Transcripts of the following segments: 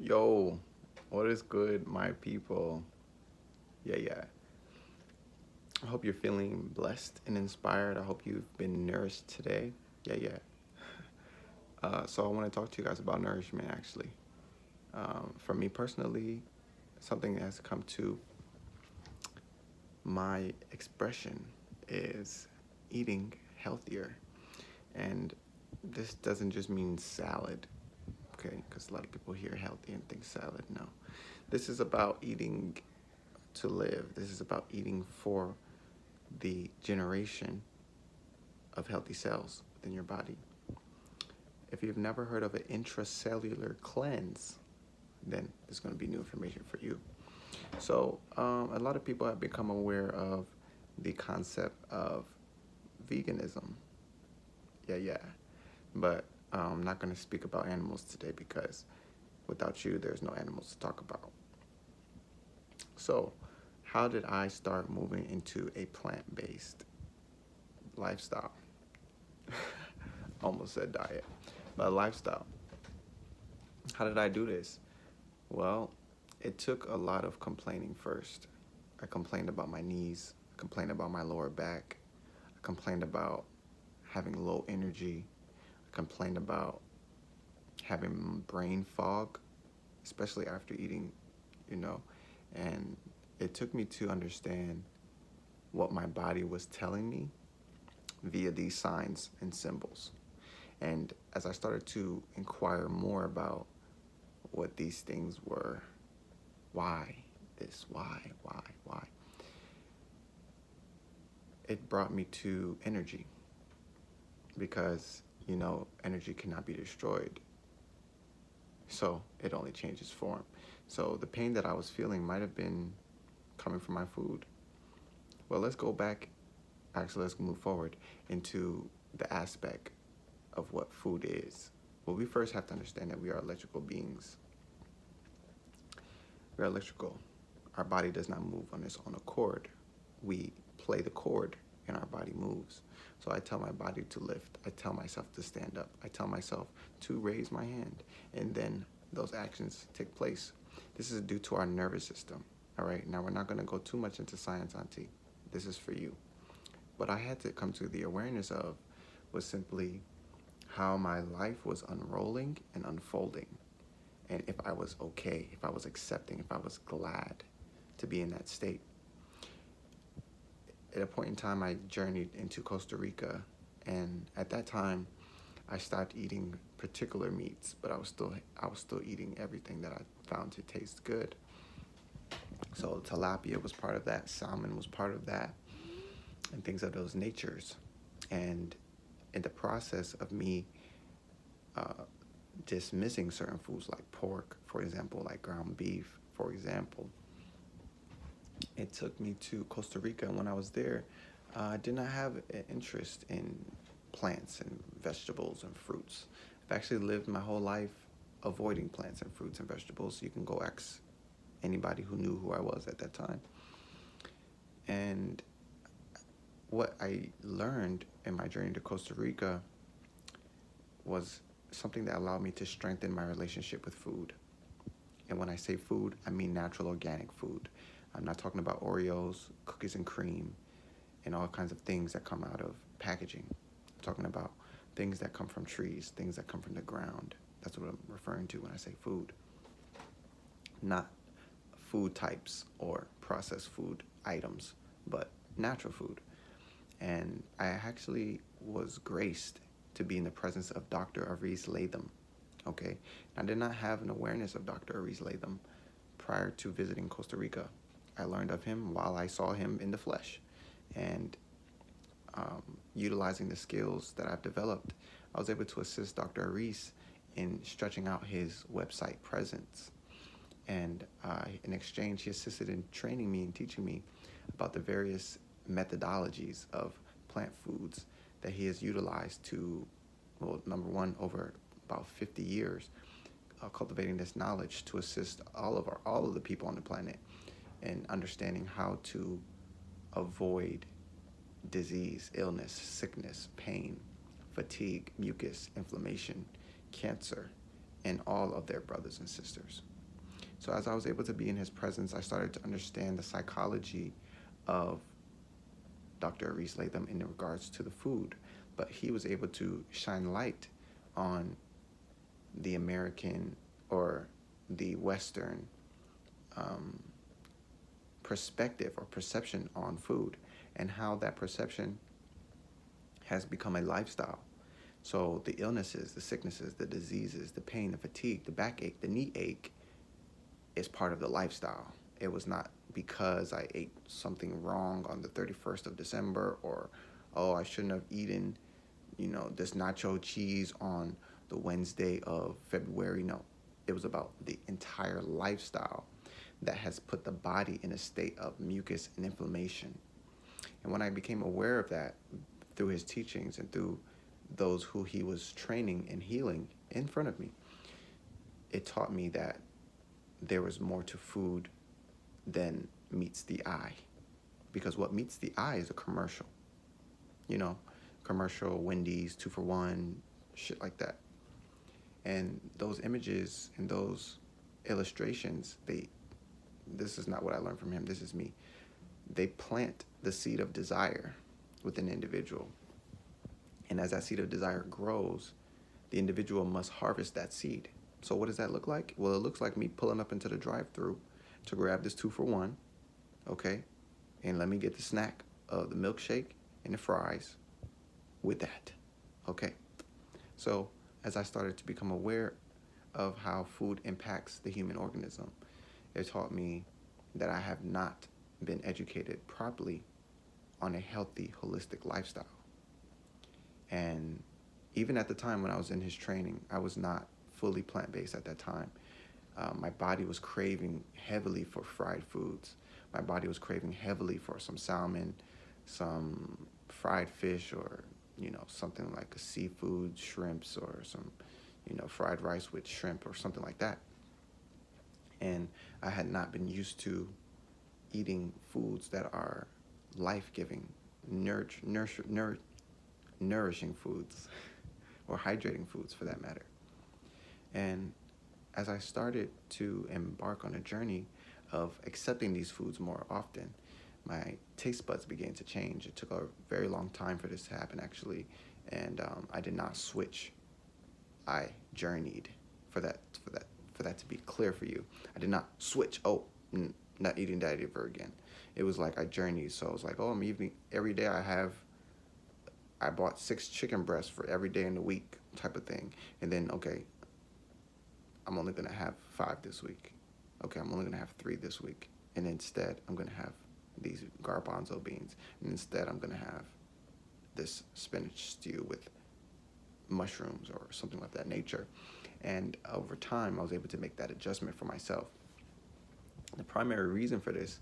Yo, what is good, my people? Yeah. I hope you're feeling blessed and inspired. I hope you've been nourished today. Yeah. So I want to talk to you guys about nourishment, actually. For me personally, something that has come to my expression is eating healthier. And this doesn't just mean salad, okay? Because a lot of people hear healthy and think salad. No. This is about eating to live. This is about eating for the generation of healthy cells within your body. If you've never heard of an intracellular cleanse, then there's going to be new information for you. So, a lot of people have become aware of the concept of veganism. Yeah. But I'm not going to speak about animals today because without you, there's no animals to talk about. So, how did I start moving into a plant based lifestyle? Almost said diet, but lifestyle. How did I do this? Well, it took a lot of complaining first. I complained about my knees, I complained about my lower back, I complained about having low energy, I complained about having brain fog, especially after eating, you know, and it took me to understand what my body was telling me via these signs and symbols. And as I started to inquire more about what these things were, why this, why, it brought me to energy because, energy cannot be destroyed. So it only changes form. So the pain that I was feeling might have been coming from my food. Well, let's move forward into the aspect of what food is. Well, we first have to understand that we are electrical beings. We are electrical. Our body does not move on its own accord. We play the chord and our body moves. So I tell my body to lift. I tell myself to stand up. I tell myself to raise my hand. And then those actions take place. This is due to our nervous system. All right. Now, we're not going to go too much into science, Auntie. This is for you. What I had to come to the awareness of was simply how my life was unrolling and unfolding. And if I was okay, if I was accepting, if I was glad to be in that state. At a point in time, I journeyed into Costa Rica, and at that time, I stopped eating particular meats, but I was still eating everything that I found to taste good. So tilapia was part of that, salmon was part of that, and things of those natures. And in the process of me dismissing certain foods like pork, for example, like ground beef, for example, it took me to Costa Rica, and when I was there, I did not have an interest in plants and vegetables and fruits. I've actually lived my whole life avoiding plants and fruits and vegetables. You can go ask anybody who knew who I was at that time. And what I learned in my journey to Costa Rica was something that allowed me to strengthen my relationship with food. And when I say food, I mean natural organic food. I'm not talking about Oreos, cookies and cream, and all kinds of things that come out of packaging. I'm talking about things that come from trees, things that come from the ground. That's what I'm referring to when I say food. Not food types or processed food items, but natural food. And I actually was graced to be in the presence of Dr. Aris Latham. Okay, I did not have an awareness of Dr. Aris Latham prior to visiting Costa Rica. I learned of him while I saw him in the flesh, and utilizing the skills that I've developed, I was able to assist Dr. Aris in stretching out his website presence. And in exchange, he assisted in training me and teaching me about the various methodologies of plant foods that he has utilized to, well, number one, over about 50 years, cultivating this knowledge to assist all of the people on the planet in understanding how to avoid disease, illness, sickness, pain, fatigue, mucus, inflammation, cancer, and all of their brothers and sisters. So as I was able to be in his presence, I started to understand the psychology of Dr. Reese Latham in regards to the food, but he was able to shine light on the American or the Western um, perspective or perception on food, and how that perception has become a lifestyle. So the illnesses, the sicknesses, the diseases, the pain, the fatigue, the backache, the knee ache is part of the lifestyle. It was not because I ate something wrong on the 31st of December, or, oh, I shouldn't have eaten, this nacho cheese on the Wednesday of February. No, it was about the entire lifestyle that has put the body in a state of mucus and inflammation. And when I became aware of that through his teachings and through those who he was training and healing in front of me, it taught me that there was more to food than meets the eye. Because what meets the eye is a commercial. Commercial, Wendy's, 2 for $1, shit like that. And those images and those illustrations, this is not what I learned from him, this is me. They plant the seed of desire within an individual. And as that seed of desire grows, the individual must harvest that seed. So what does that look like? Well, it looks like me pulling up into the drive-thru to grab this 2 for $1, okay? And let me get the snack of the milkshake and the fries with that, okay? So as I started to become aware of how food impacts the human organism, it taught me that I have not been educated properly on a healthy, holistic lifestyle. And even at the time when I was in his training, I was not fully plant-based at that time. My body was craving heavily for fried foods. My body was craving heavily for some salmon, some fried fish, or, something like a seafood, shrimps, or some, fried rice with shrimp or something like that. And I had not been used to eating foods that are life-giving, nourishing foods, or hydrating foods for that matter. And as I started to embark on a journey of accepting these foods more often, my taste buds began to change. It took a very long time for this to happen, actually, and I did not switch. I journeyed for that to be clear for you. I did not switch. Not eating that ever again. It was like I journeyed. So I was like, I'm eating every day. I bought 6 chicken breasts for every day in the week, type of thing. And then, okay, I'm only gonna have 5 this week. Okay, I'm only gonna have 3 this week. And instead, I'm gonna have these garbanzo beans. And instead, I'm gonna have this spinach stew with mushrooms or something like that nature. And over time, I was able to make that adjustment for myself. The primary reason for this,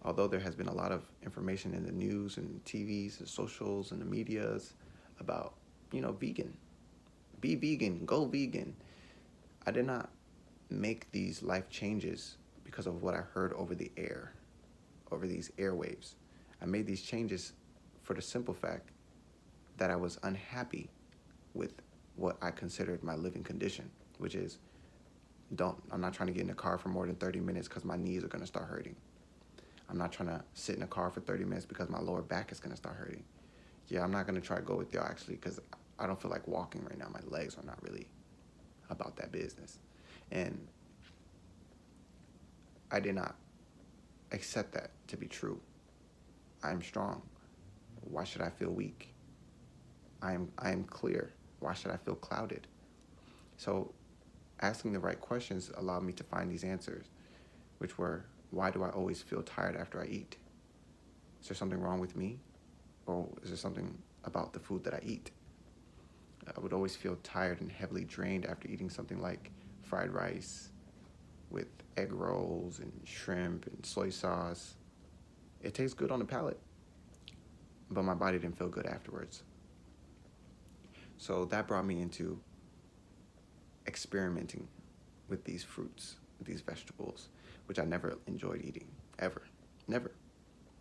although there has been a lot of information in the news and TVs and socials and the medias about, vegan, be vegan, go vegan, I did not make these life changes because of what I heard over the air, over these airwaves. I made these changes for the simple fact that I was unhappy with what I considered my living condition, which is, I'm not trying to get in the car for more than 30 minutes because my knees are going to start hurting. I'm not trying to sit in the car for 30 minutes because my lower back is going to start hurting. Yeah, I'm not going to try to go with y'all, actually, because I don't feel like walking right now. My legs are not really about that business. And I did not accept that to be true. I'm strong. Why should I feel weak? I am clear. Why should I feel clouded? So asking the right questions allowed me to find these answers, which were, why do I always feel tired after I eat? Is there something wrong with me? Or is there something about the food that I eat? I would always feel tired and heavily drained after eating something like fried rice with egg rolls and shrimp and soy sauce. It tastes good on the palate, but my body didn't feel good afterwards. So that brought me into experimenting with these fruits, these vegetables, which I never enjoyed eating, ever, never.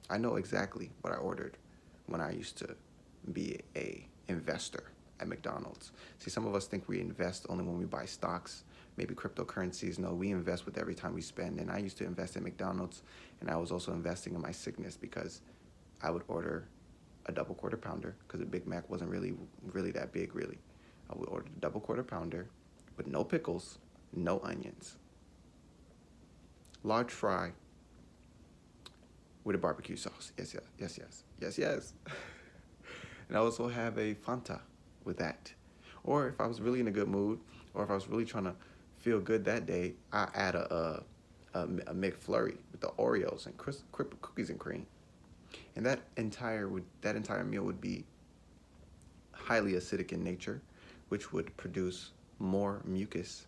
I know exactly what I ordered when I used to be a investor at McDonald's. See, some of us think we invest only when we buy stocks maybe cryptocurrencies. No, we invest with every time we spend. And I used to invest in McDonald's, and I was also investing in my sickness because I would order a double quarter pounder because a Big Mac wasn't really that big, really. I would order a double quarter pounder with no pickles, no onions, large fry with a barbecue sauce. Yes, yes, yes, yes, yes, yes. And I also have a Fanta with that. Or if I was really in a good mood, or if I was really trying to feel good that day, I add a McFlurry with the Oreos and cookies and cream. And that entire meal would be highly acidic in nature, which would produce more mucus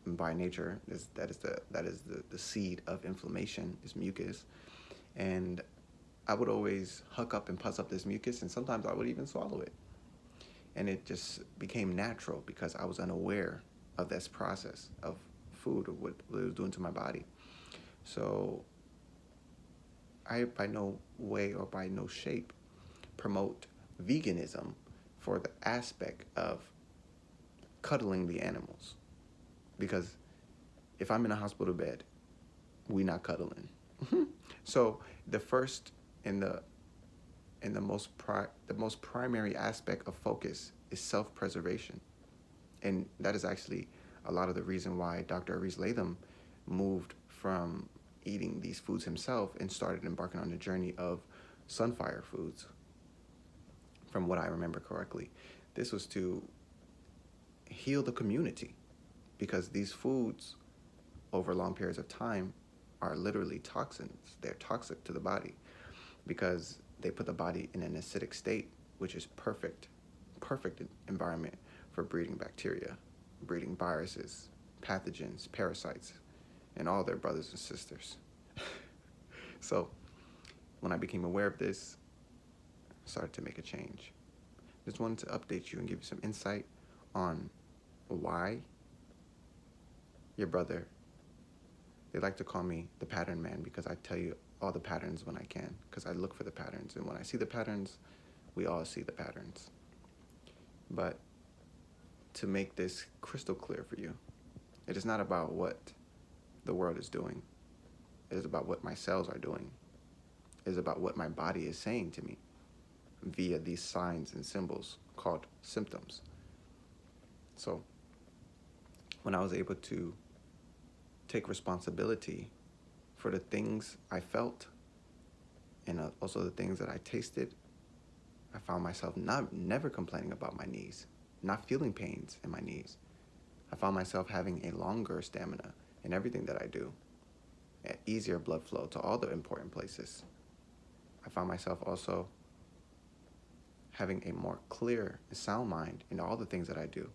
by nature. That is the seed of inflammation, is mucus. And I would always huck up and puss up this mucus, and sometimes I would even swallow it. And it just became natural because I was unaware of this process of food or what it was doing to my body. So I, by no way or by no shape, promote veganism for the aspect of cuddling the animals. Because if I'm in a hospital bed, we not cuddling. So the first and the most primary aspect of focus is self-preservation. And that is actually a lot of the reason why Dr. Aries Latham moved from eating these foods himself and started embarking on the journey of Sunfire Foods, from what I remember correctly. This was to heal the community, because these foods over long periods of time are literally toxins. They're toxic to the body because they put the body in an acidic state, which is perfect environment for breeding bacteria, breeding viruses, pathogens, parasites, and all their brothers and sisters. So when I became aware of this, I started to make a change. Just wanted to update you and give you some insight on why your brother, they like to call me the pattern man, because I tell you all the patterns when I can, because I look for the patterns. And when I see the patterns, we all see the patterns. But to make this crystal clear for you, it is not about what the world is doing. It is about what my cells are doing. It is about what my body is saying to me via these signs and symbols called symptoms. So when I was able to take responsibility for the things I felt and also the things that I tasted, I found myself never complaining about my knees, not feeling pains in my knees. I found myself having a longer stamina in everything that I do, easier blood flow to all the important places. I found myself also having a more clear and sound mind in all the things that I do,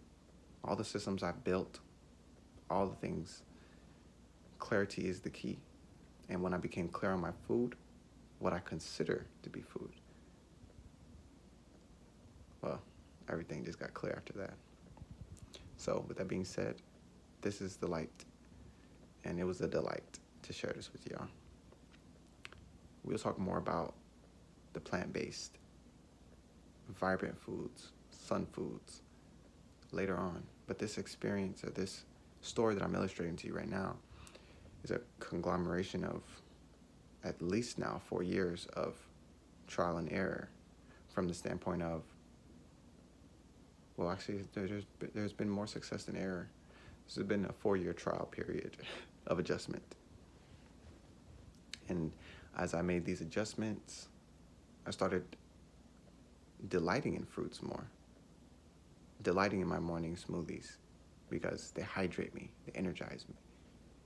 all the systems I've built, all the things. Clarity is the key. And when I became clear on my food, what I consider to be food, well, everything just got clear after that. So with that being said, this is the light, and it was a delight to share this with y'all. We'll talk more about the plant-based, vibrant foods, sun foods, later on. But this experience, or this story that I'm illustrating to you right now, is a conglomeration of at least now 4 years of trial and error, from the standpoint of, well, actually, there's been more success than error. This has been a 4-year trial period of adjustment. And as I made these adjustments, I started delighting in fruits more, delighting in my morning smoothies, because they hydrate me, they energize me,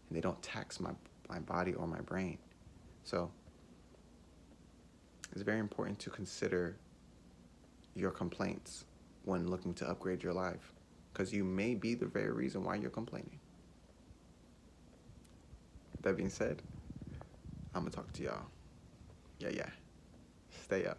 and they don't tax my body or my brain. So it's very important to consider your complaints when looking to upgrade your life, because you may be the very reason why you're complaining. That being said, I'm gonna talk to y'all. Yeah. Stay up.